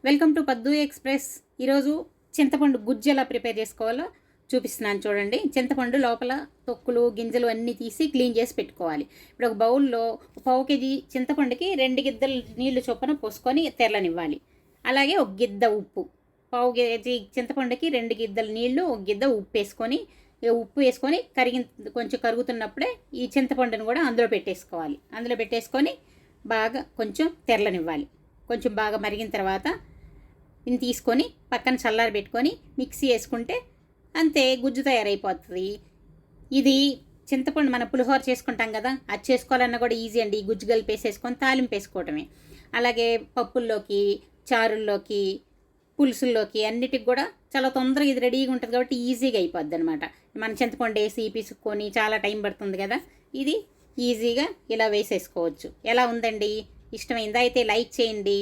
Welcome to పద్దు express. ఈరోజు చింతపండు గుజ్జు ఎలా ప్రిపేర్ చేసుకోవాలో చూపిస్తున్నాను చూడండి. చింతపండు లోపల తొక్కులు గింజలు అన్నీ తీసి క్లీన్ చేసి పెట్టుకోవాలి. ఇప్పుడు ఒక బౌల్లో 1/2 కేజీ చింతపండుకి 2 గిద్దలు నీళ్లు చొప్పున పోసుకొని తెరలనివ్వాలి. అలాగే ఒక గిద్ద ఉప్పు, 1/2 కేజీ చింతపండుకి 2 గిద్దల నీళ్లు, ఒక గిద్ద ఉప్పు వేసుకొని కొంచెం కరుగుతున్నప్పుడే ఈ చింతపండును కూడా అందులో పెట్టేసుకోవాలి. అందులో పెట్టేసుకొని బాగా కొంచెం తెరలనివ్వాలి. కొంచెం బాగా మరిగిన తర్వాత దీన్ని తీసుకొని పక్కన చల్లారి పెట్టుకొని మిక్సీ వేసుకుంటే అంతే, గుజ్జు తయారైపోతుంది. ఇది చింతపండు మన పులిహోర చేసుకుంటాం కదా, అది చేసుకోవాలన్నా కూడా ఈజీ అండి. ఈ గుజ్జు కలిపేసేసుకొని తాలింపు వేసుకోవటమే. అలాగే పప్పుల్లోకి, చారుల్లోకి, పులుసుల్లోకి అన్నిటికి కూడా చాలా తొందరగా ఇది రెడీగా ఉంటుంది కాబట్టి ఈజీగా అయిపోద్ది అనమాట. మన చింతపండు వేసి పిసుక్కొని చాలా టైం పడుతుంది కదా, ఇది ఈజీగా ఇలా వేసేసుకోవచ్చు. ఎలా ఉందండి? ఇష్టమైందా? అయితే లైక్ చేయండి.